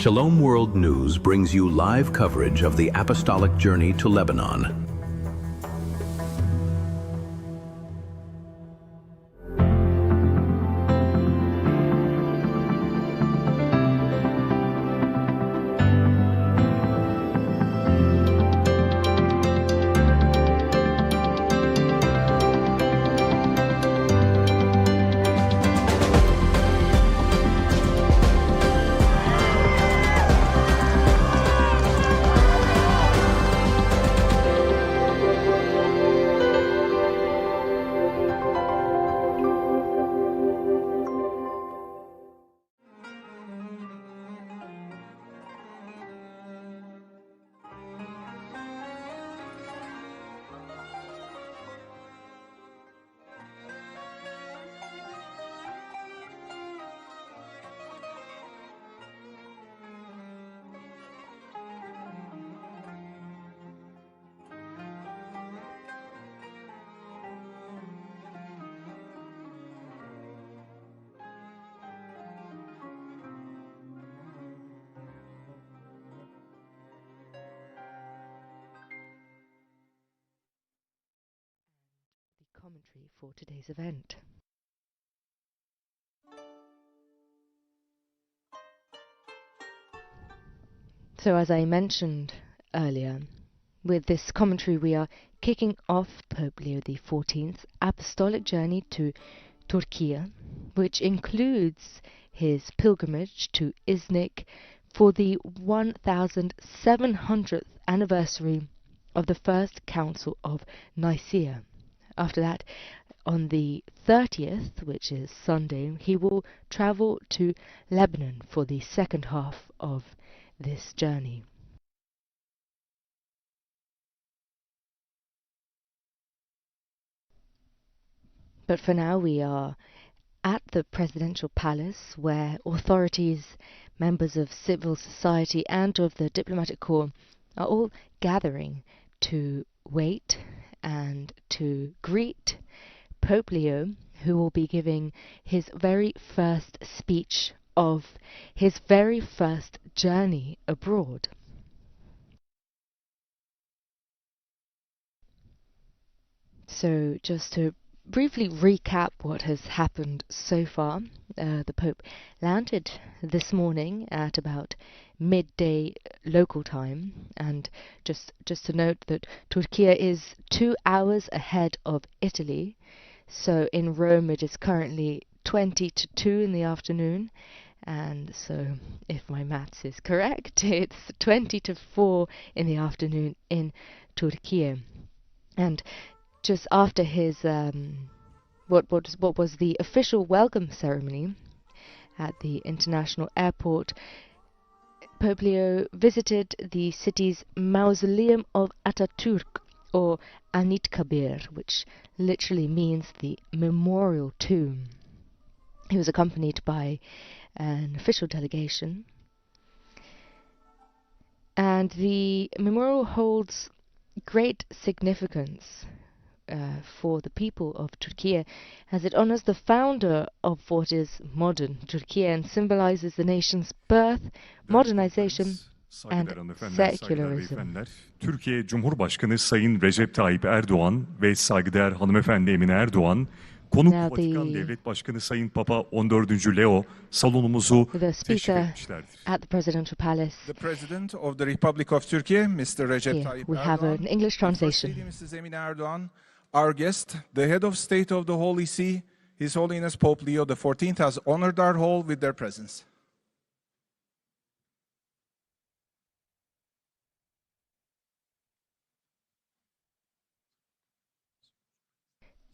Shalom World News brings you live coverage of the Apostolic journey to Lebanon. Commentary for today's event. So, as I mentioned earlier, with this commentary we are kicking off Pope Leo XIV's apostolic journey to Turkey, which includes his pilgrimage to Iznik for the 1700th anniversary of the First Council of Nicaea. After that, on the 30th, which is Sunday, he will travel to Lebanon for the second half of this journey. But for now, we are at the presidential palace, where authorities, members of civil society and of the diplomatic corps are all gathering to wait and to greet Pope Leo, who will be giving his very first speech of his very first journey abroad. So just to briefly recap what has happened so far, the Pope landed this morning at about midday local time, and just to note that Turkey is 2 hours ahead of Italy, so in Rome it is currently 20 to 2 in the afternoon, and so if my maths is correct, it's 20 to 4 in the afternoon in Turkey. And just after his what was the official welcome ceremony at the international airport, Pope Leo visited the city's Mausoleum of Atatürk, or Anıtkabir, which literally means the memorial tomb. He was accompanied by an official delegation, and the memorial holds great significance for the people of Turkey, as it honors the founder of what is modern Turkey and symbolizes the nation's birth, modernization, and secularism. Türkiye Cumhurbaşkanı Sayın Recep Tayyip Erdoğan ve saygıdeğer hanımefendi Emine Erdoğan, konuk Vatikan Devlet Başkanı Sayın Papa 14. Leo salonumuzu teşrif etmişlerdir. At the presidential palace. The President of the Republic of Turkey, Mr. Recep Tayyip we have an English translation. Mrs. Emine Erdoğan, our guest, the head of state of the Holy See, His Holiness Pope Leo XIV, has honored our hall with their presence.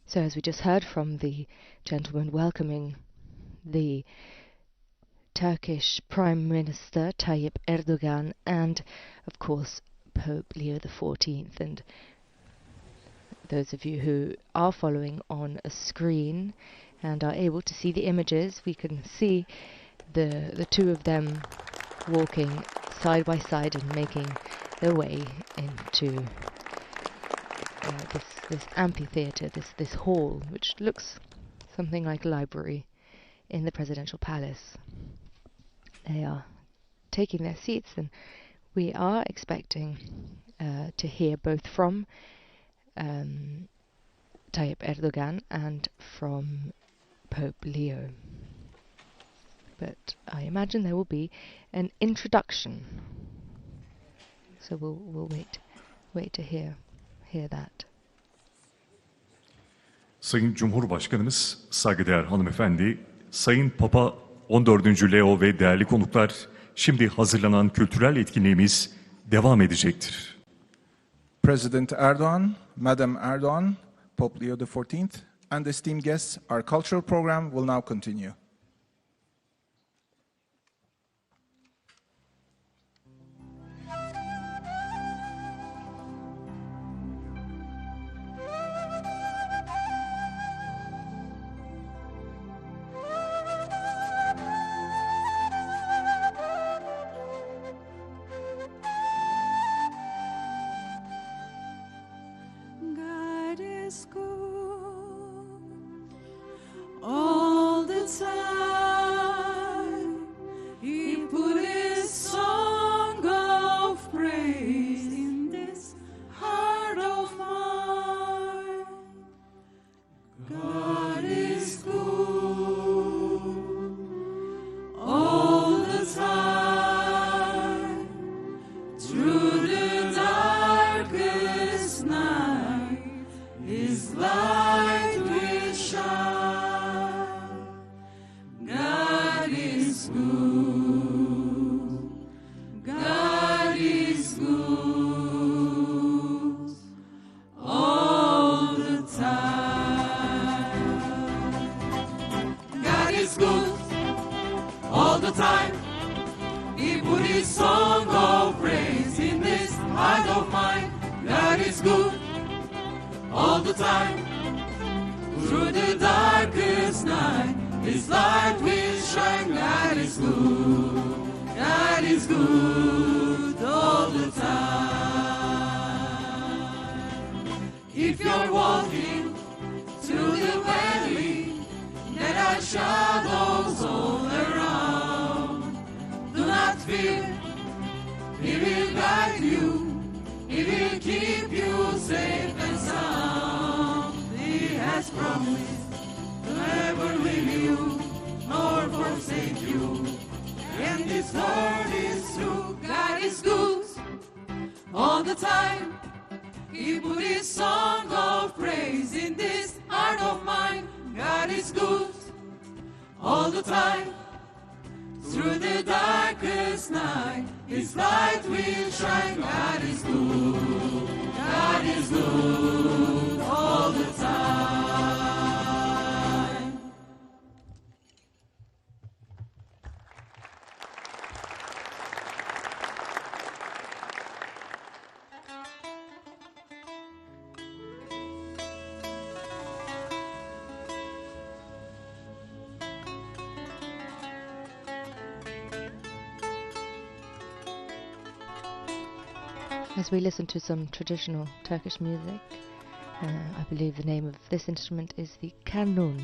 So, as we just heard from the gentleman welcoming the Turkish Prime Minister Tayyip Erdogan and, of course, Pope Leo XIV, and those of you who are following on a screen and are able to see the images, we can see the two of them walking side by side and making their way into this amphitheater, this hall, which looks something like a library in the presidential palace. They are taking their seats, then we are expecting to hear both from Tayyip Erdogan and from Pope Leo. But I imagine there will be an introduction. So we'll wait to hear that. Sayın Cumhurbaşkanımız, saygıdeğer hanımefendi, Sayın Papa 14. Leo ve değerli konuklar, şimdi hazırlanan kültürel etkinliğimiz devam edecektir. President Erdogan, Madam Erdogan, Pope Leo XIV, and esteemed guests, our cultural program will now continue. All the time, He put His song of praise in this heart of mine. God is good all the time, through the darkest night, His light will shine. God is good. God is good all the time. God is good all the time. He put His song of praise in this heart of mine. God is good all the time. Through the darkest night, His light will shine. God is good. God is good all the time. If you're walking through the valley, there are shadows all around. Do not fear. He will guide you. He will keep you safe and sound. He has promised to never leave you nor forsake you. And His word is true. God is good all the time. He put His song of praise in this heart of mine. God is good all the time. Through the darkest night, His light will shine. God is good. God is good all the time. As we listen to some traditional Turkish music, I believe the name of this instrument is the kanun.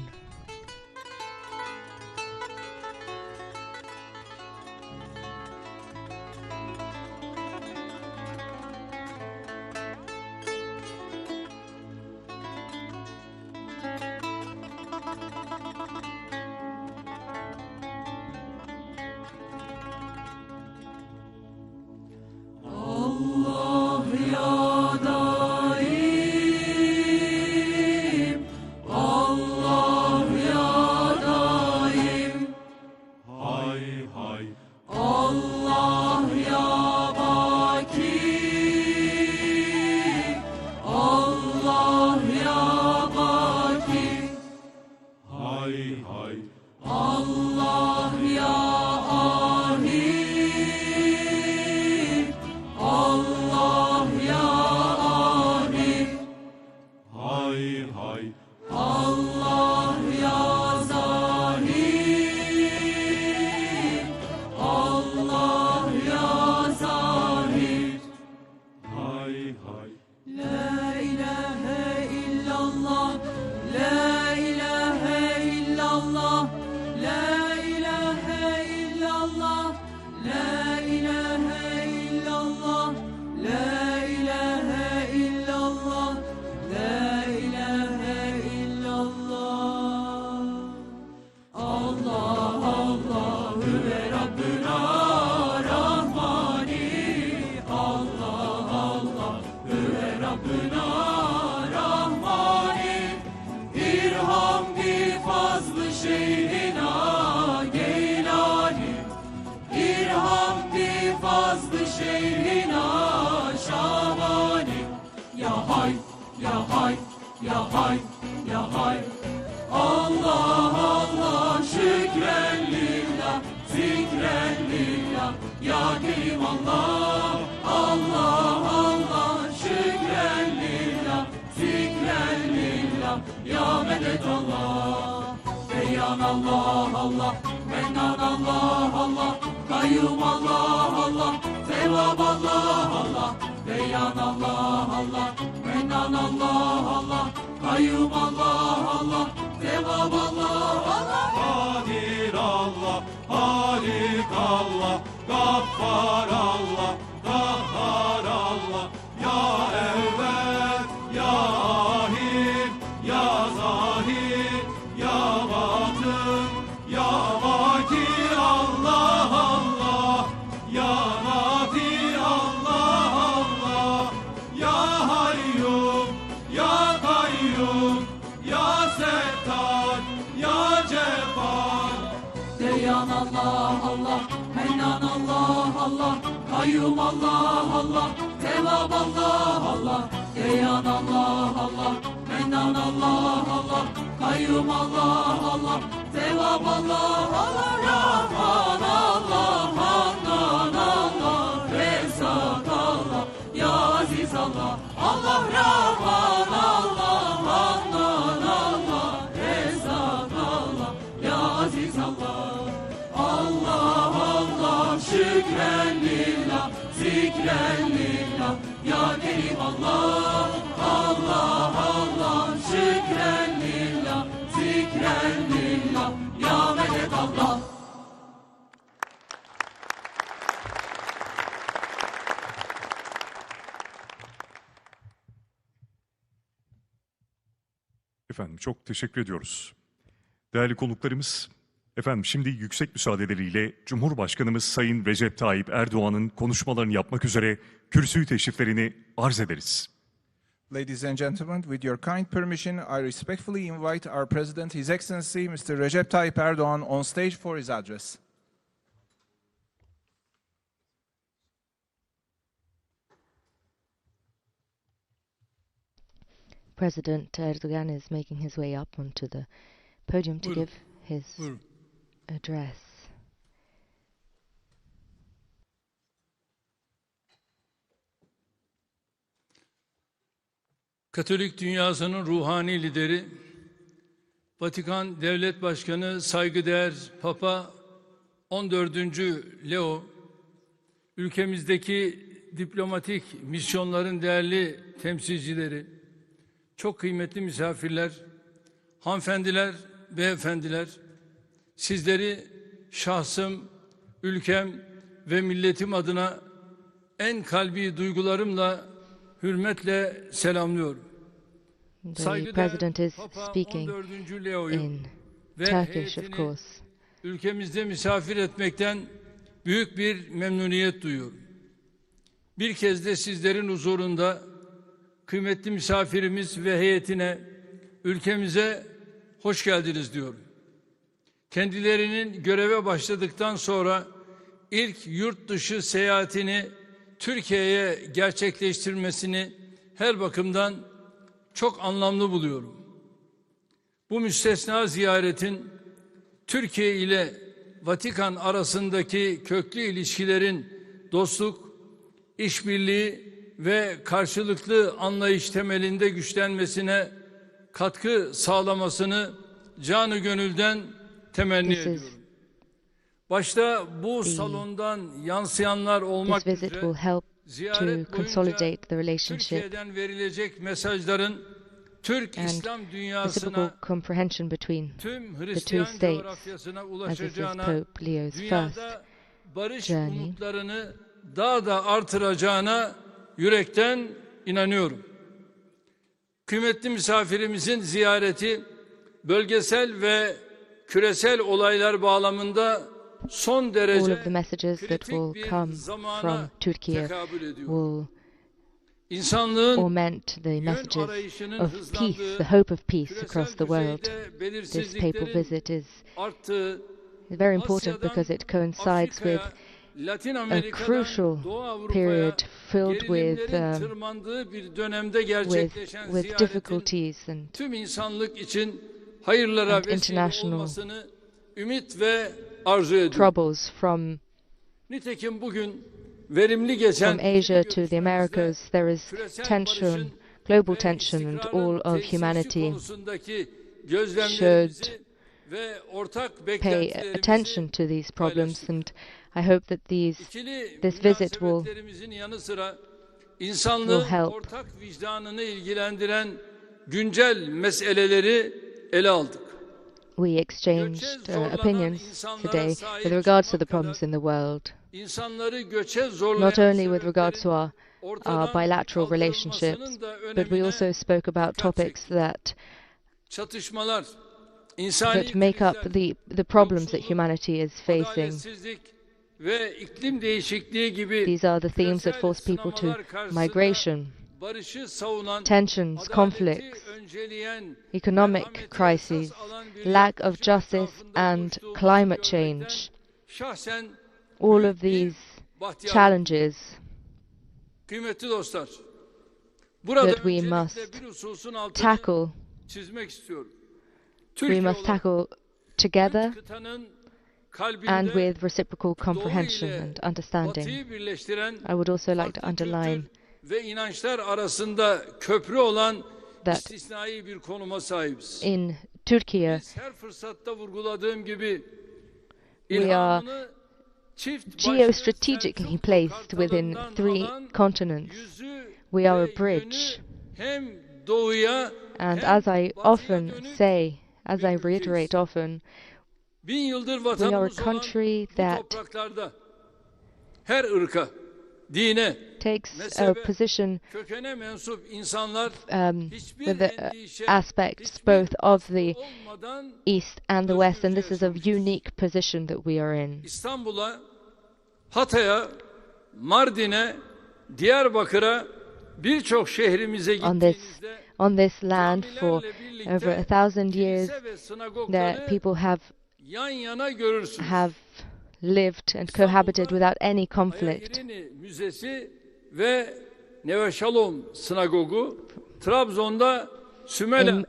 şeyhina Geylani, İrham bi fazlı şeyhina Şabani. Ya hay, ya hay, ya hay, ya hay. Allah Allah şükren lillah, zikren lillah, ya Kerim Allah. Allah Allah şükren lillah, zikren lillah, ya medet Allah. Beyyan Allah Allah, mennan Allah Allah, kayyum Allah Allah, sevap Allah Allah. Beyyan Allah Allah, mennan Allah Allah, kayyum Allah Allah, sevap Allah Allah. Kadir Allah, Halik Allah, Gaffar Allah, Kahhar Allah, ya evvel, ya ahir, ya zahir, ya batın, ya vaki Allah Allah, ya nafi Allah Allah, ya hayyum, ya kayyum, ya settar, ya cebbar. Deyan Allah Allah, mennan Allah Allah, kayyum Allah Allah, sevap Allah Allah. Deyan Allah Allah, mennan Allah Allah, kayyum Allah Allah, sevap Allah Allah. Rahman Allah, Hannan Allah, Rezzak Allah, ya Aziz Allah. Allah Rahman Allah, Hannan Allah, Rezzak Allah, ya Aziz Allah. Allah Allah şükren lillah, zikren lillah, ya Kerim Allah. Allah Allah şükren lillah, zikren lillah, ya medet Allah. Efendim çok teşekkür ediyoruz. Değerli konuklarımız, efendim şimdi yüksek müsaadeleriyle Cumhurbaşkanımız Sayın Recep Tayyip Erdoğan'ın konuşmalarını yapmak üzere kürsü teşriflerini arz ederiz. Ladies and gentlemen, with your kind permission, I respectfully invite our President, His Excellency Mr. Recep Tayyip Erdogan, on stage for his address. President Erdogan is making his way up onto the podium to give his address. Katolik dünyasının ruhani lideri, Vatikan Devlet Başkanı saygıdeğer Papa 14. Leo, ülkemizdeki diplomatik misyonların değerli temsilcileri, çok kıymetli misafirler, hanımefendiler, beyefendiler, sizleri şahsım, ülkem ve milletim adına en kalbi duygularımla, hürmetle selamlıyorum. The President is speaking in Turkish, of course. Ülkemizde misafir etmekten büyük bir memnuniyet duyuyorum. Bir kez de sizlerin huzurunda kıymetli misafirimiz ve heyetine, ülkemize hoş geldiniz diyorum. Kendilerinin göreve başladıktan sonra ilk yurt dışı seyahatini Türkiye'ye gerçekleştirmesini her bakımdan çok anlamlı buluyorum. Bu müstesna ziyaretin Türkiye ile Vatikan arasındaki köklü ilişkilerin dostluk, işbirliği ve karşılıklı anlayış temelinde güçlenmesine katkı sağlamasını canı gönülden temenni ediyorum. Başta bu salondan yansıyanlar olmak üzere ziyaret boyunca Türkiye'den verilecek mesajların Türk İslam dünyasına, tüm Hristiyan coğrafyasına ulaşacağına, dünyada barış umutlarını daha da artıracağına yürekten inanıyorum. Kıymetli misafirimizin ziyareti bölgesel ve küresel olaylar bağlamında son derece kritik bir zamana tekabül ediyor. or meant the messages of peace, the hope of peace across the world. This papal visit is very important because it coincides with a crucial period filled with difficulties and international troubles from Asia to the Americas. There is tension, global tension, and all of humanity should pay attention to these problems, and I hope that this visit will help. We exchanged opinions today with regards to the problems in the world, not only with regards to our bilateral relationships, but we also spoke about topics that make up the problems that humanity is facing. These are the themes that force people to migration, tensions, conflicts, economic crises, lack of justice, and climate change. All of these challenges that we must tackle together and with reciprocal comprehension and understanding. I would also like to underline that in Turkey we are geostrategically placed within 3 continents. We are a bridge. And as I often say, as I reiterate often, we are a country that takes a position with the aspects both of the East and the West, and this is a unique position that we are in. On this land for over 1,000 years, the people have lived and cohabited without any conflict. In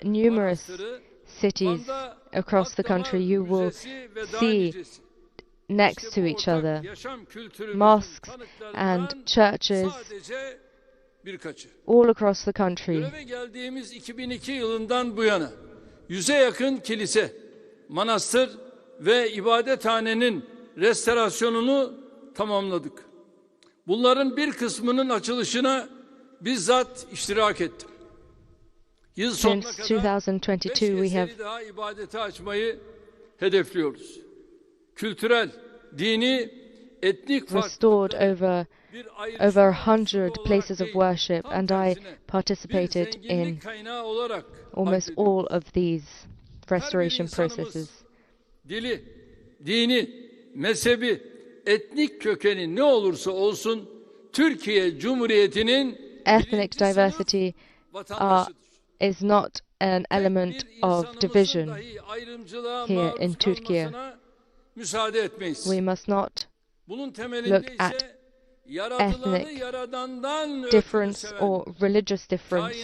numerous cities across the country, you will see next to each other mosques and churches all across the country. Manastır ve ibadethanenin restorasyonunu tamamladık. Bunların bir kısmının açılışına bizzat iştirak ettim. Yıl sonuna kadar 5 eseri daha ibadete açmayı hedefliyoruz. Kültürel, dini, etnik restored over 100 places of worship, and I participated in almost all of these restoration processes. Dili, dini, mezhebi, etnik kökeni ne olursa olsun Türkiye Cumhuriyeti'nin ethnic diversity is not an element of division here in Turkey. We must not look at ethnic difference or religious difference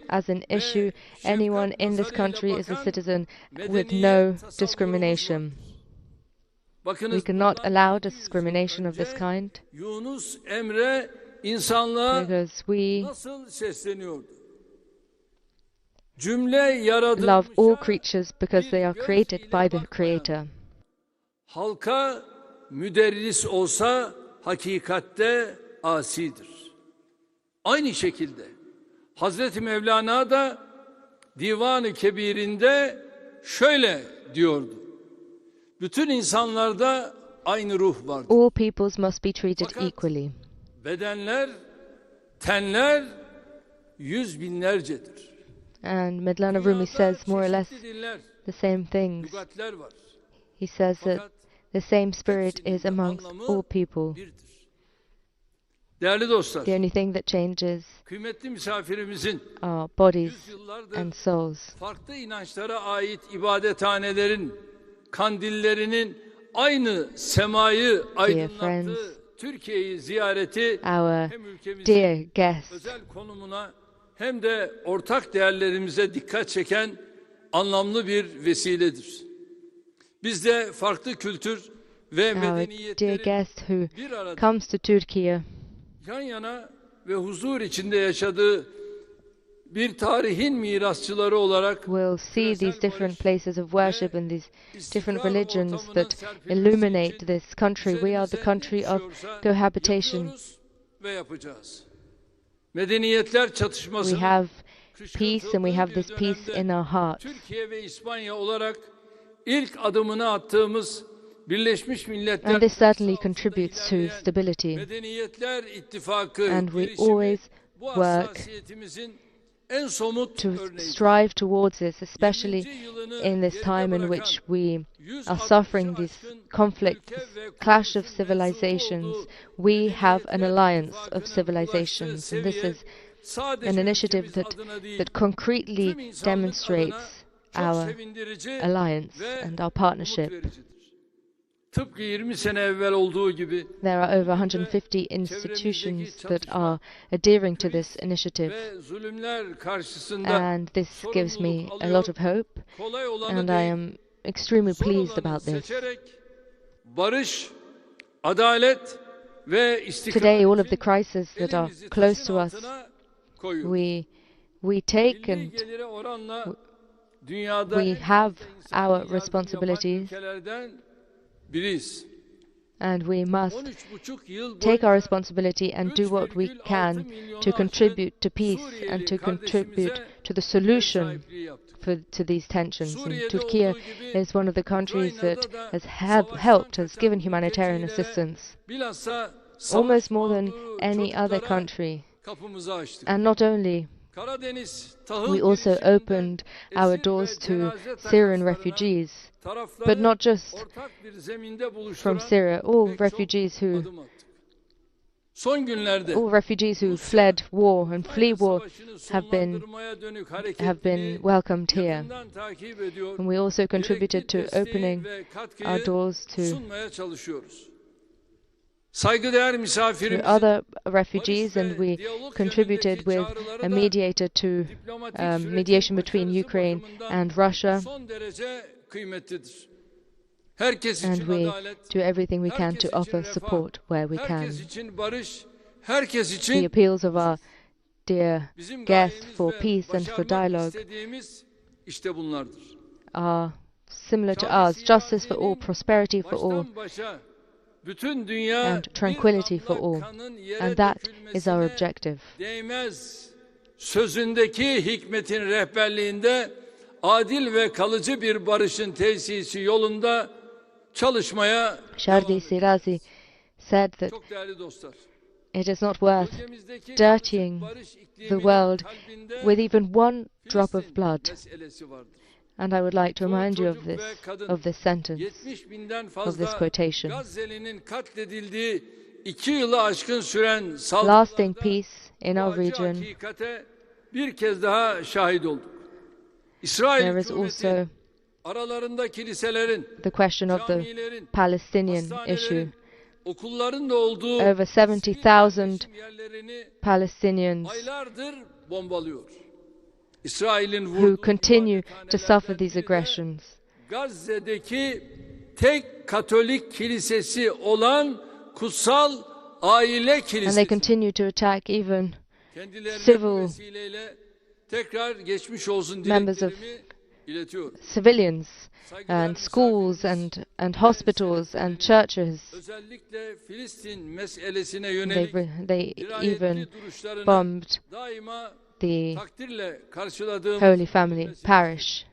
as an issue. Anyone in this country is a citizen with no discrimination. We cannot allow discrimination of this kind because we love all creatures because they are created by the Creator. Halka müderris olsa hakikatte asidir. Aynı şekilde Hazreti Mevlana da Divan-ı Kebir'inde şöyle diyordu. Bütün insanlarda aynı ruh vardır. All peoples must be treated equally. Bedenler, tenler yüz binlercedir. And Mevlana Rumi says more or less the same things. He says that the same spirit is amongst all people. Değerli dostlar, The only thing that changes kıymetli misafirimizin our bodies yüzyıllardır and souls. farklı inançlara ait ibadethanelerin, kandillerinin aynı semayı aydınlattığı Türkiye'yi ziyareti Our hem ülkemizin dear guests, özel konumuna hem de ortak değerlerimize dikkat çeken anlamlı bir vesiledir. Biz de farklı kültür ve our dear medeniyetlerin guest who bir arada comes to Turkey yan yana ve huzur içinde yaşadığı bir tarihin mirasçıları olarak will see these different places of worship and these different istikrar religions ortamının that serpilmesi illuminate için this country. We are the üzerimize country ne of düşüyorsa cohabitation. yapıyoruz ve yapacağız. Medeniyetler We çatışmasının have peace and we have bir this peace dönemde in our hearts. Türkiye ve İspanya olarak ilk adımını attığımız Birleşmiş Milletler And this certainly altında contributes to ilerleyen stability. Medeniyetler İttifakı And we girişimi always bu work hassasiyetimizin en somut to örneği. strive towards this, especially in this time in which we are suffering this conflict, this clash of civilizations. We have an alliance of civilizations, and this is an initiative that concretely demonstrates our alliance and our partnership. Tıpkı 20 sene evvel olduğu gibi There are over 150 institutions that are adhering to this initiative, ve zulümler karşısında and this gives me a lot of hope, kolay olanı and I değil, am extremely zor pleased olanı about this. seçerek barış, adalet ve istikrar Today, all of için the crises that are elimizi close taşın to us, altına koyuyoruz. we take Milli and gelire oranla dünyada we en have fazla insani our yardım responsibilities, yapan ülkelerden biriyiz. and we must 13,5 yıl take our boyunca responsibility and do what we can to contribute to peace and to contribute to the solution to these tensions. And Turkey is one of the countries that has helped, has given humanitarian assistance, bilhassa almost more than any other country. kapımızı açtık. And not only, Karadeniz tahıl we also girişiminde opened our esir doors ve to cenaze Syrian takaslarına refugees, tarafları but not just ortak bir zeminde buluşturan from Syria, all pek çok refugees who adım attık. Son günlerde all refugees who fled war and flee war savaşını have been sonlandırmaya dönük been welcomed here. yakından takip ediyor. And we also contributed to Gerekli opening desteği ve katkıyı our doors to sunmaya çalışıyoruz. Saygıdeğer to misafirimizin other refugees, and we contributed with a mediator to mediation between Ukraine and Russia, son derece kıymetlidir. Herkes and için we adalet, do everything we can herkes to için offer refah, support where we can. herkes için barış, herkes The için appeals of our dear bizim guest gayemiz for ve peace and for başarmak dialogue istediğimiz işte bunlardır. are similar to ours: justice for all, prosperity for all, Baştan başa bütün dünya and tranquility bir for damla all. kanın yere And that is our dökülmesine objective. değmez sözündeki hikmetin rehberliğinde adil ve kalıcı bir barışın tesisi yolunda çalışmaya Shardi Sirazi said that çok değerli dostlar. it is not worth Bölgemizdeki dirtying barış the ikliminin world kalbinde with even one drop of Filistin blood. meselesi vardır. And I would like to remind you of Çocuk ve this, kadın, of this sentence, 70 binden of fazla this quotation. Gazze'linin katledildiği 2 yılı aşkın süren Lasting saldırılarda peace in bu our acı region. hakikate bir kez daha şahit olduk. İsrail There is hükümeti also aralarında kiliselerin, the question of the camilerin, Palestinian issue. hastanelerin, okulların da olduğu Over 70,000 yerleşim yerlerini Palestinians aylardır bombalıyor. İsrail'in who vurduğu continue to ibadethanelerden suffer these biri de aggressions. Gazze'deki tek Katolik kilisesi olan Kutsal Aile And they Kilisesi. continue to attack even Kendilerine civil bu vesileyle tekrar geçmiş olsun members of dileklerimi iletiyorum. civilians Saygıdeğer and schools misafirimiz, and hospitals and churches. özellikle Filistin meselesine They, yönelik they even dirayetli duruşlarını bombed daima the takdirle karşıladığımız Holy Family Parish,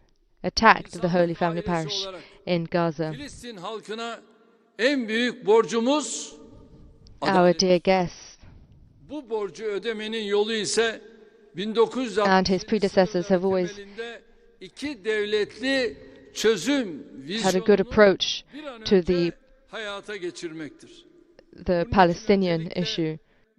attacked the Holy Family ailesi Parish olarak in Gaza. Filistin halkına en büyük borcumuz Our adalet. dear guest Bu borcu ödemenin yolu ise 1960 and his predecessors have always temelinde iki devletli çözüm had a good vizyonunu approach bir an to önce the hayata geçirmektir. Palestinian issue.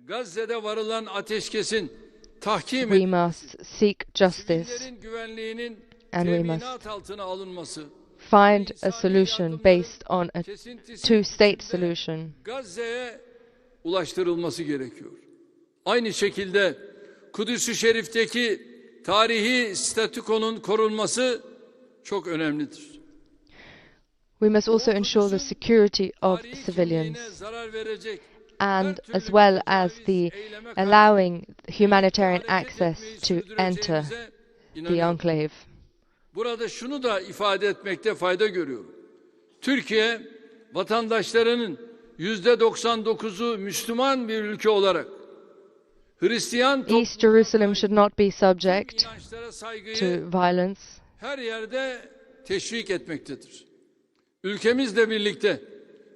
Gazze'de varılan ateşkesin tahkim We must seek justice, sivillerin güvenliğinin and we teminat must altına alınması, find a solution based on a kesintisiz two-state biçimde solution. Gazze'ye ulaştırılması gerekiyor. Aynı şekilde Kudüs-ü Şerif'teki tarihi statükonun korunması çok önemlidir. We must also ensure the security of Tarihi civilians, kimliğine zarar verecek and her as türlü well as terörist the eyleme karşı allowing humanitarian hareket access etmeyi to enter sürdüreceğimize the inanıyorum. enclave. Burada şunu da ifade etmekte fayda görüyorum. Türkiye vatandaşlarının %99'u Müslüman bir ülke olarak Hristiyan East Jerusalem should not be subject inançlara saygıyı to violence. her yerde teşvik etmektedir. Ülkemizle birlikte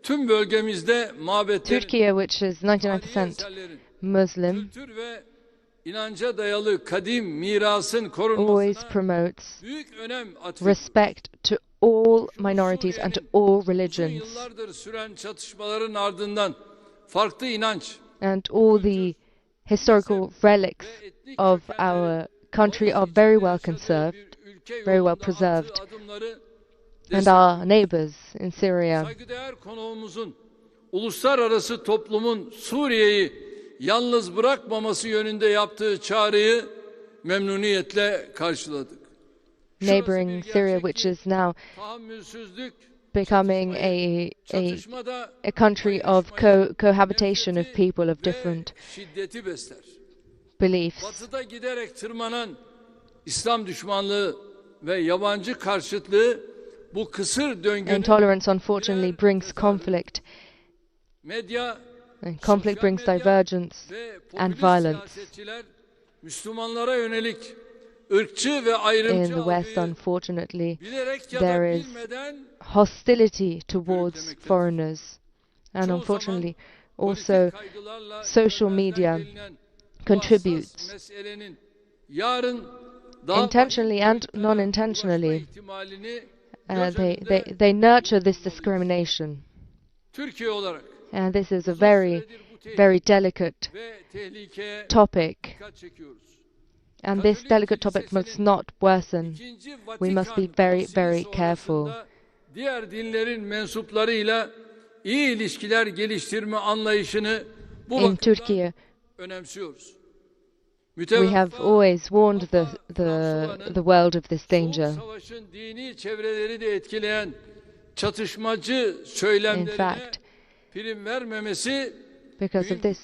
tüm bölgemizde mabetlerin, Turkey, which is tarihi 99% eserlerin, Muslim, kültür ve inanca dayalı kadim mirasın always korunmasına promotes büyük önem atfediyor. respect to all minorities and to all Uzun religions, yıllardır süren çatışmaların ardından farklı inanç and all the historical relics of our country are very well conserved, very well preserved, and our neighbors in Syria. Saygıdeğer konuğumuzun uluslararası toplumun Suriye'yi yalnız bırakmaması yönünde yaptığı çağrıyı memnuniyetle karşıladık. Neighboring Syria, which is now Tahammülsüzlük, becoming çatışmada a country of cohabitation of people of different şiddeti besler. beliefs. Batıda giderek tırmanan İslam düşmanlığı ve yabancı karşıtlığı bu kısır döngünün Intolerance, unfortunately, brings conflict, medya, and conflict sosyal brings medya divergence ve and popülist violence. siyasetçiler Müslümanlara yönelik ırkçı ve In ayrımcı the West, algıyı unfortunately, bilerek ya da there is bilmeden hostility towards Yürütlemektedir. foreigners, and çoğu unfortunately, zaman also politik kaygılarla social görmezden media gelinen bu contributes hassas meselenin yarın daha intentionally and boyutlara non-intentionally. ulaşma ihtimalini göz They önünde nurture this discrimination, Türkiye olarak and this is a uzun very, süredir bu tehdit very delicate ve tehlikeye topic, dikkat çekiyoruz. and this delicate topic must not worsen. İkinci We must be Vatikan very, Konsili very careful. sonrasında diğer dinlerin mensuplarıyla iyi ilişkiler geliştirme anlayışını bu In bakımdan Turkey, önemsiyoruz. we have always warned the world of this danger. Soğuk Savaş'ın dini çevreleri de etkileyen çatışmacı söylemlerine In fact, prim vermemesi because of this,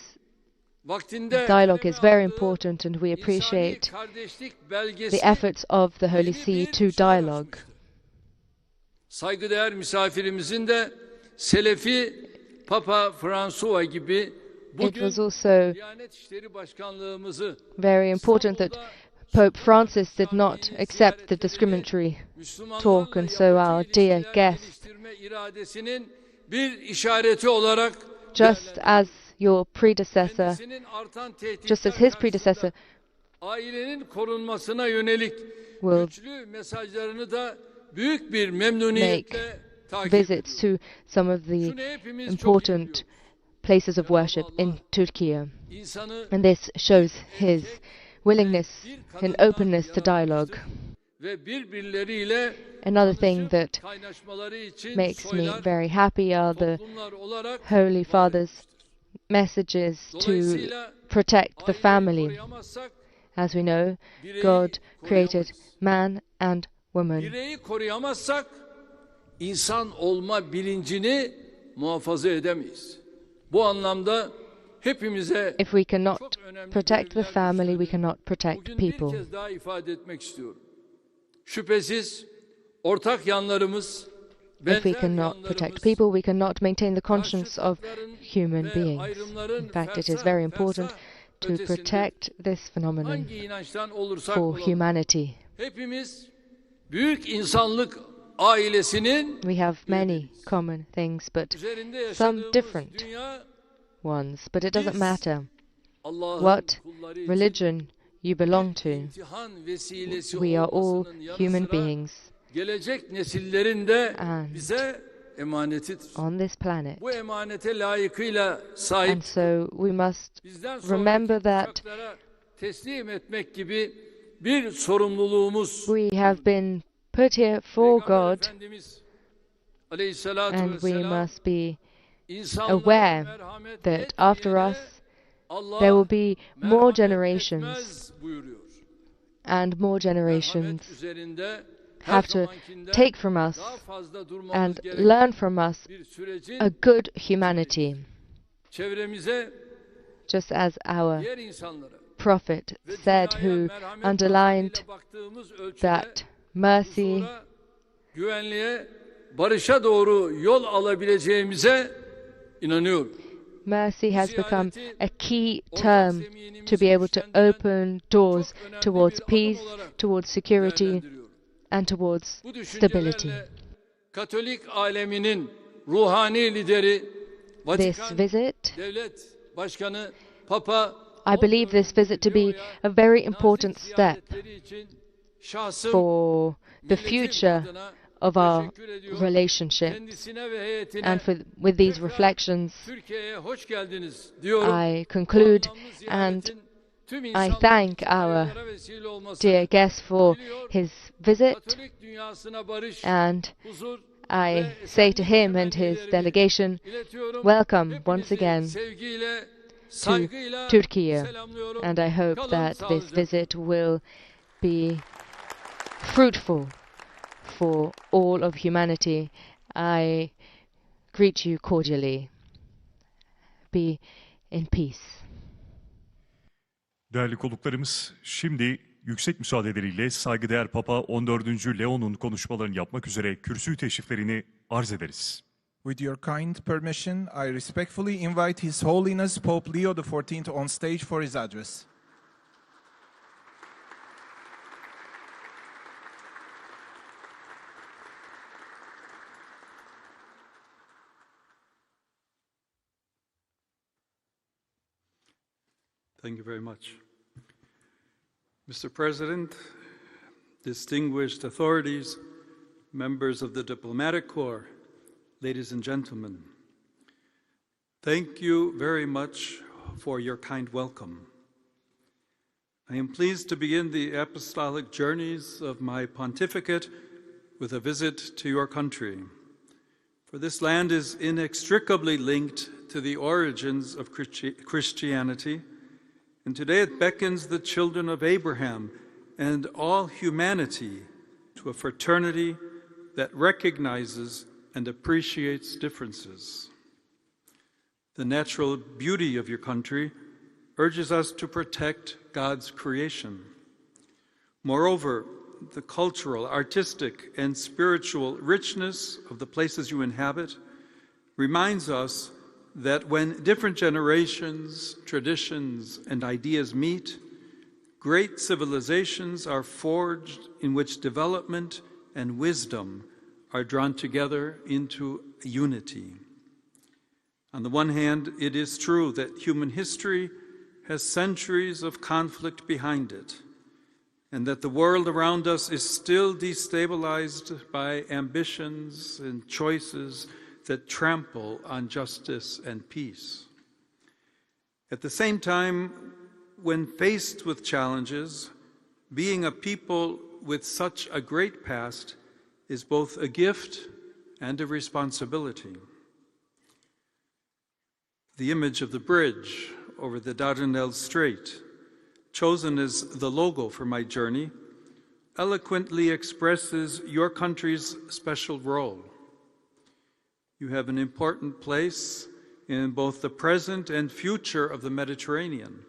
vaktinde dialogue is very aldığı important, and we insani appreciate kardeşlik belgesi the efforts of the Holy yeni See bir to çağ dialogue. açmıştır. Saygıdeğer misafirimizin de Selefi Papa François gibi It bugün was also Diyanet İşleri Başkanlığımızı very important that Pope Francis did not accept the discriminatory talk, and so our dear guest, geliştirme iradesinin bir işareti olarak just as your predecessor, kendisinin artan tehditler just as his karşısında predecessor, ailenin korunmasına yönelik will güçlü mesajlarını da büyük bir memnuniyetle takip visits ediyoruz. to some of the Şunu hepimiz çok iyi important biliyoruz. places of worship in Turkey, İnsanı and this shows his willingness and openness to dialogue. ve birbirleriyle Another thing that kaynaşmaları için makes me soylar, very happy are the toplumlar olarak Holy Father's messages to dolayısıyla protect the aileyi family. koruyamazsak, As we know, bireyi God created koruyamayız. man and woman. Bireyi koruyamazsak insan olma bilincini muhafaza edemeyiz. Bu anlamda hepimize If we cannot çok önemli protect the görevler family, we düşürdüğünü cannot protect bugün bir people. kez daha ifade etmek istiyorum. Şüphesiz ortak yanlarımız, If we benzer cannot protect yanlarımız, people, we cannot maintain the conscience of karşıtlıkların human ve beings. ayrımların In fact, it is fersah very important fersah to ötesinde protect this phenomenon hangi inançtan olursak for olalım, humanity. hepimiz büyük insanlık ailesinin We have many common things, but üzerinde some yaşadığımız different dünya ones. But it doesn't Biz matter Allah'ın what kulları için religion you belong to. imtihan vesilesi We are all olmasının yanı human sıra beings, gelecek nesillerin de and bize emanetidir. on this planet. Bu emanete layıkıyla sahip And so we must bizden remember sonraki that kuşaklara teslim etmek gibi bir sorumluluğumuz we have been put here for Peygamber God, Efendimiz Aleyhissalatu and we vesselam must be insanlara aware merhamet that after etmeyene us Allah there will be more merhamet generations, etmez buyuruyor. and more generations Merhamet üzerinde her have to zamankinden take from us daha fazla durmamız and gereken learn from us bir sürecin a good humanity, çevremize, just as our diğer insanlara prophet ve said, dünyaya who merhamet underlined nazarıyla baktığımız ölçüde that mercy huzura, güvenliğe, barışa doğru yol alabileceğimize inanıyorum. mercy has become a key term to be able to open doors towards peace, towards security, and towards Bu stability. düşüncelerle Katolik aleminin ruhani lideri, This Vatikan visit, Devlet Başkanı Papa I believe this visit to be a very important step for the future of our relationship. And with these reflections, I conclude and I thank our dear guest for his visit, and I say to him and his delegation, welcome once again to Turkey, and I hope that this visit will be fruitful for all of humanity. I greet you cordially. Be in peace. Değerli konuklarımız, şimdi yüksek müsaadeleriyle saygıdeğer Papa 14. Leo'nun konuşmalarını yapmak üzere kürsü teşriflerini arz ederiz. With your kind permission, I respectfully invite His Holiness Pope Leo XIV on stage for his address. Thank you very much. Mr. President, distinguished authorities, members of the diplomatic corps, ladies and gentlemen, thank you very much for your kind welcome. I am pleased to begin the apostolic journeys of my pontificate with a visit to your country, for this land is inextricably linked to the origins of Christianity, and today it beckons the children of Abraham and all humanity to a fraternity that recognizes and appreciates differences. The natural beauty of your country urges us to protect God's creation. Moreover, the cultural, artistic, and spiritual richness of the places you inhabit reminds us that when different generations, traditions, and ideas meet, great civilizations are forged in which development and wisdom are drawn together into unity. On the one hand, it is true that human history has centuries of conflict behind it, and that the world around us is still destabilized by ambitions and choices that trample on justice and peace. At the same time, when faced with challenges, being a people with such a great past is both a gift and a responsibility. The image of the bridge over the Dardanelles Strait, chosen as the logo for my journey, eloquently expresses your country's special role. You have an important place in both the present and future of the Mediterranean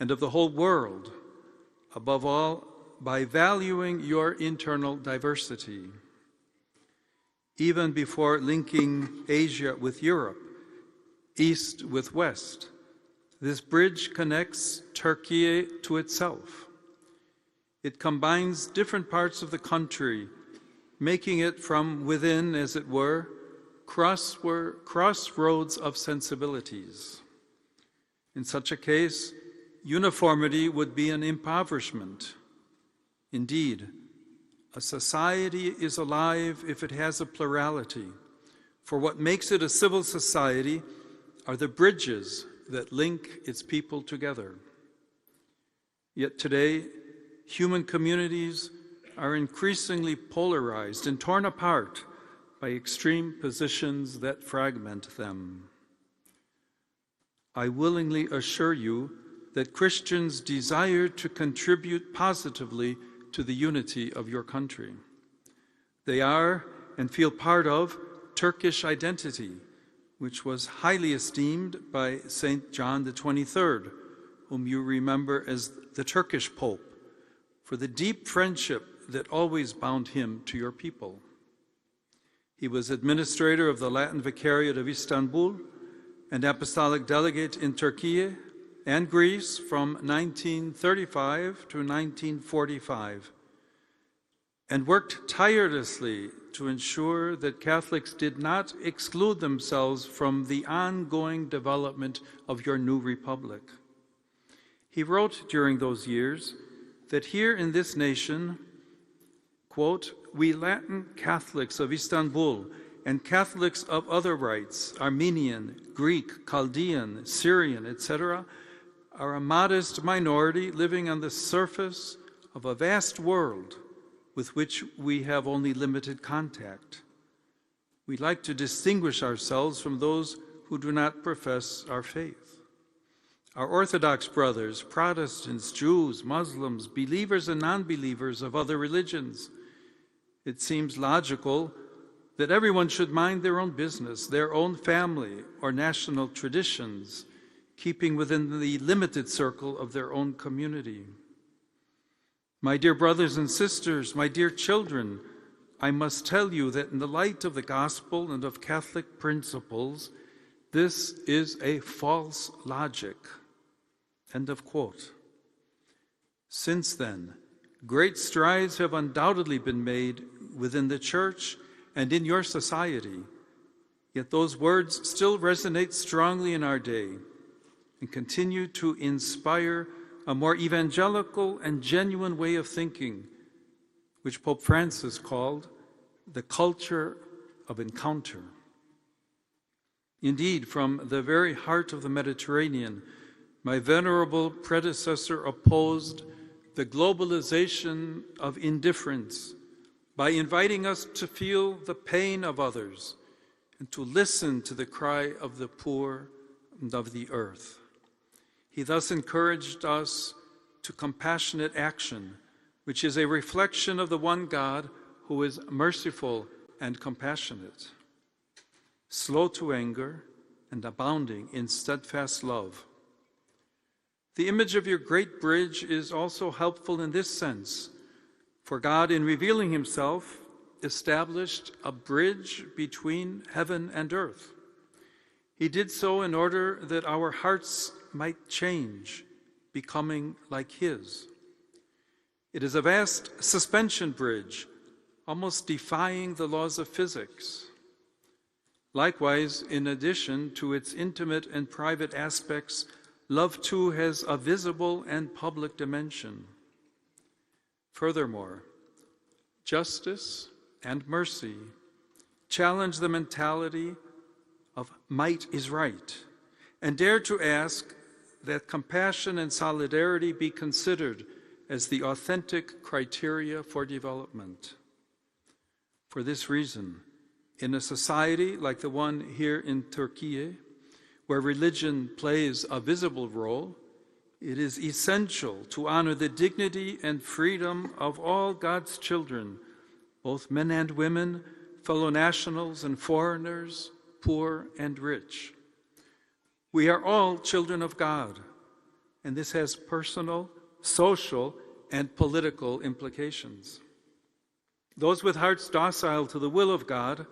and of the whole world, above all, by valuing your internal diversity. Even before linking Asia with Europe, East with West, this bridge connects Turkey to itself. It combines different parts of the country, making it from within, as it were, crossroads of sensibilities. In such a case, uniformity would be an impoverishment. Indeed, a society is alive if it has a plurality, For what makes it a civil society are the bridges that link its people together. Yet today, human communities are increasingly polarized and torn apart by extreme positions that fragment them. I willingly assure you that Christians desire to contribute positively to the unity of your country. They are and feel part of Turkish identity, which was highly esteemed by Saint John the 23rd, whom you remember as the Turkish Pope, for the deep friendship that always bound him to your people. He was administrator of the Latin Vicariate of Istanbul and apostolic delegate in Turkey and Greece from 1935 to 1945, and worked tirelessly to ensure that Catholics did not exclude themselves from the ongoing development of your new republic. He wrote during those years that here in this nation, quote, "We Latin Catholics of Istanbul and Catholics of other rites, Armenian, Greek, Chaldean, Syrian, etc., are a modest minority living on the surface of a vast world with which we have only limited contact. We like to distinguish ourselves from those who do not profess our faith. Our Orthodox brothers, Protestants, Jews, Muslims, believers and non-believers of other religions, it seems logical that everyone should mind their own business, their own family or national traditions, keeping within the limited circle of their own community. My dear brothers and sisters, my dear children, I must tell you that in the light of the gospel and of Catholic principles, this is a false logic." End of quote. Since then, great strides have undoubtedly been made within the Church and in your society, yet those words still resonate strongly in our day and continue to inspire a more evangelical and genuine way of thinking, which Pope Francis called the culture of encounter. Indeed, from the very heart of the Mediterranean, my venerable predecessor opposed the globalization of indifference by inviting us to feel the pain of others and to listen to the cry of the poor and of the earth. He thus encouraged us to compassionate action, which is a reflection of the one God who is merciful and compassionate, slow to anger and abounding in steadfast love. The image of your great bridge is also helpful in this sense, for God, in revealing himself, established a bridge between heaven and earth. He did so in order that our hearts might change, becoming like his. It is a vast suspension bridge, almost defying the laws of physics. Likewise, in addition to its intimate and private aspects, love too has a visible and public dimension. Furthermore, justice and mercy challenge the mentality of might is right and dare to ask that compassion and solidarity be considered as the authentic criteria for development. For this reason, in a society like the one here in Turkey, where religion plays a visible role, it is essential to honor the dignity and freedom of all God's children, both men and women, fellow nationals and foreigners, poor and rich. We are all children of God, and this has personal, social, and political implications. Those with hearts docile to the will of God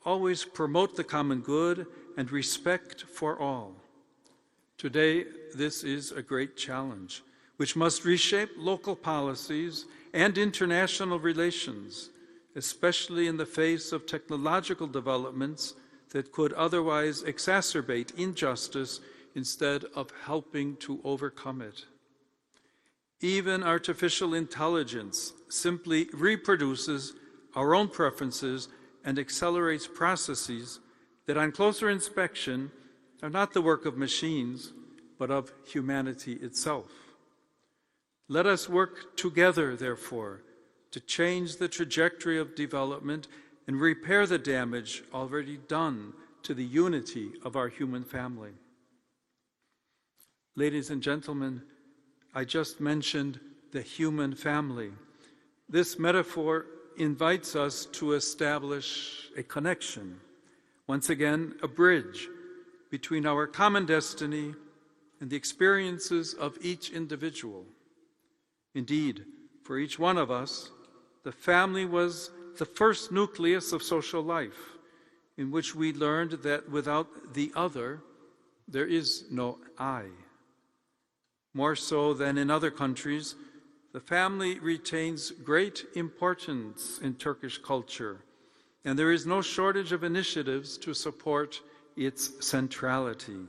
always promote the common good and respect for all. Today, this is a great challenge, which must reshape local policies and international relations, especially in the face of technological developments that could otherwise exacerbate injustice instead of helping to overcome it. Even artificial intelligence simply reproduces our own preferences and accelerates processes that on closer inspection are not the work of machines, but of humanity itself. Let us work together, therefore, to change the trajectory of development and repair the damage already done to the unity of our human family. Ladies and gentlemen, I just mentioned the human family. This metaphor invites us to establish a connection, once again, a bridge between our common destiny and the experiences of each individual. Indeed, for each one of us, the family was the first nucleus of social life, in which we learned that without the other, there is no I. More so than in other countries, the family retains great importance in Turkish culture, and there is no shortage of initiatives to support its centrality.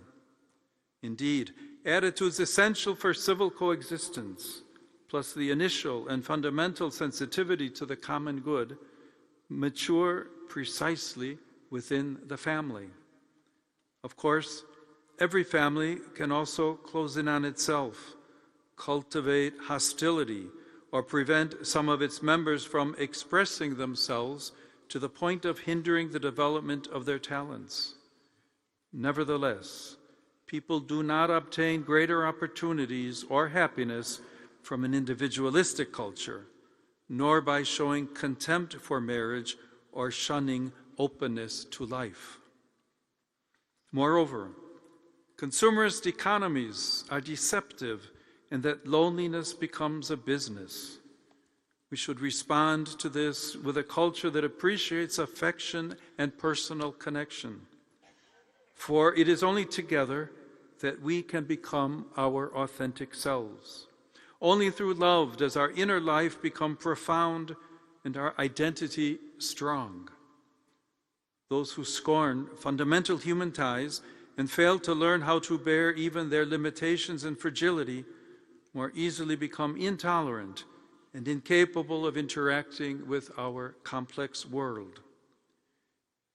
Indeed, attitudes essential for civil coexistence, plus the initial and fundamental sensitivity to the common good, mature precisely within the family. Of course, every family can also close in on itself, cultivate hostility, or prevent some of its members from expressing themselves to the point of hindering the development of their talents. Nevertheless, people do not obtain greater opportunities or happiness from an individualistic culture, nor by showing contempt for marriage or shunning openness to life. Moreover, consumerist economies are deceptive in that loneliness becomes a business. We should respond to this with a culture that appreciates affection and personal connection. For it is only together that we can become our authentic selves. Only through love does our inner life become profound and our identity strong. Those who scorn fundamental human ties and fail to learn how to bear even their limitations and fragility more easily become intolerant and incapable of interacting with our complex world.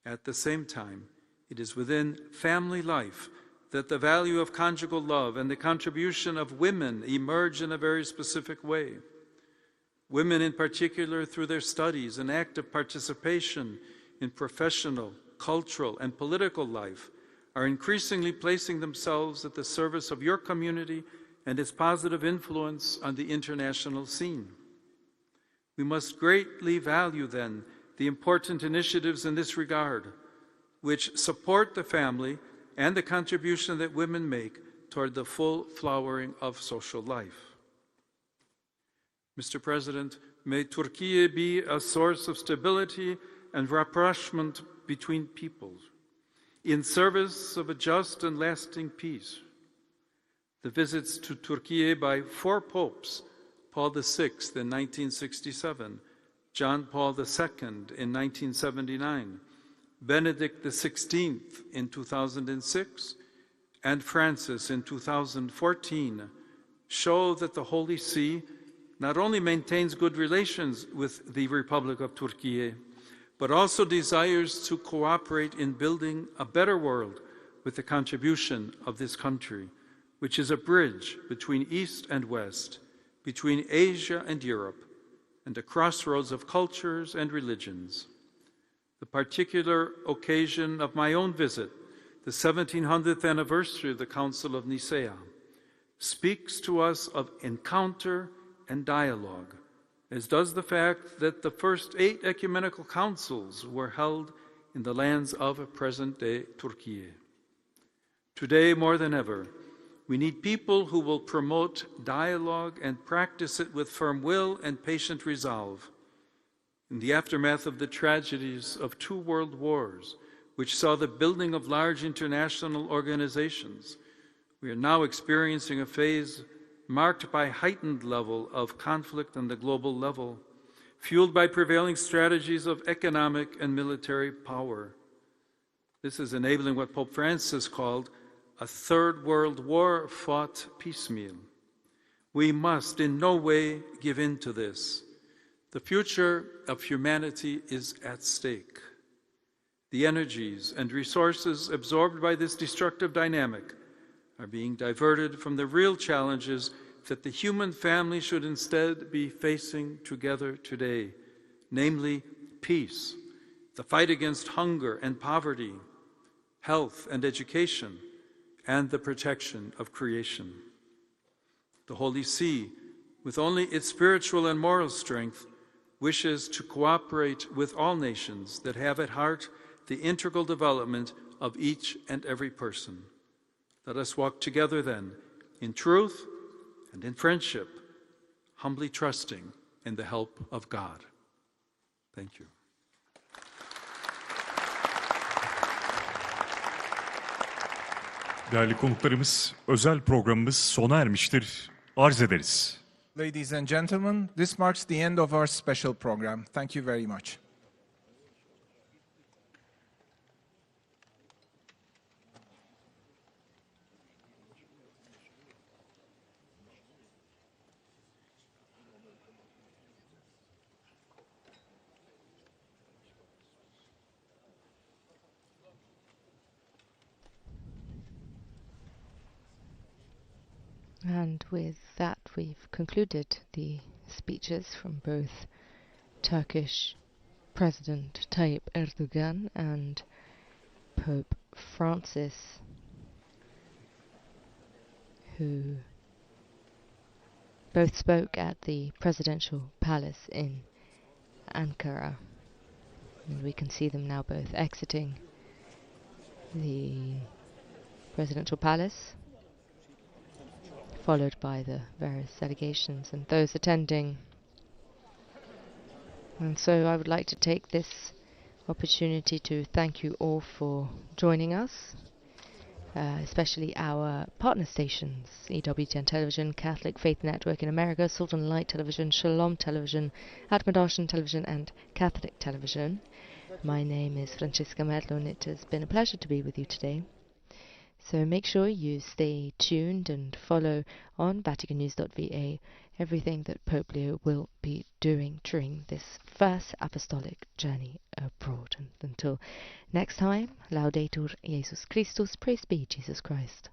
At the same time, it is within family life that the value of conjugal love and the contribution of women emerge in a very specific way. Women in particular, through their studies and active participation in professional, cultural, and political life, are increasingly placing themselves at the service of your community and its positive influence on the international scene. We must greatly value, then, the important initiatives in this regard, which support the family and the contribution that women make toward the full flowering of social life. Mr. President, may Turkey be a source of stability and rapprochement between peoples, in service of a just and lasting peace. The visits to Turkey by 4 popes, Paul VI in 1967, John Paul II in 1979, Benedict XVI in 2006, and Francis in 2014, show that the Holy See not only maintains good relations with the Republic of Turkey, but also desires to cooperate in building a better world with the contribution of this country, which is a bridge between East and West, between Asia and Europe, and a crossroads of cultures and religions. The particular occasion of my own visit, the 1700th anniversary of the Council of Nicaea, speaks to us of encounter and dialogue, as does the fact that the first 8 ecumenical councils were held in the lands of present-day Turkey. Today, more than ever, we need people who will promote dialogue and practice it with firm will and patient resolve. In the aftermath of the tragedies of 2 world wars, which saw the building of large international organizations, we are now experiencing a phase marked by heightened level of conflict on the global level, fueled by prevailing strategies of economic and military power. This is enabling what Pope Francis called a 3rd World War fought piecemeal. We must in no way give in to this. The future of humanity is at stake. The energies and resources absorbed by this destructive dynamic are being diverted from the real challenges that the human family should instead be facing together today, namely peace, the fight against hunger and poverty, health and education, and the protection of creation. The Holy See, with only its spiritual and moral strength, wishes to cooperate with all nations that have at heart the integral development of each and every person. Let us walk together then in truth and in friendship, humbly trusting in the help of God. Thank you. Değerli konuklarımız, özel programımız sona ermiştir. Arz ederiz. Ladies and gentlemen, this marks the end of our special program. Thank you very much. And with that, we've concluded the speeches from both Turkish President Tayyip Erdogan and Pope Francis, who both spoke at the presidential palace in Ankara. And we can see them now both exiting the presidential palace, followed by the various delegations and those attending. And so I would like to take this opportunity to thank you all for joining us, especially our partner stations, EWTN Television, Catholic Faith Network in America, Salt and Light Television, Shalom Television, Atmadashan Television and Catholic Television. My name is Francesca Merlo and it has been a pleasure to be with you today. So make sure you stay tuned and follow on VaticanNews.va everything that Pope Leo will be doing during this first apostolic journey abroad. And until next time, Laudetur Jesus Christus, praise be Jesus Christ.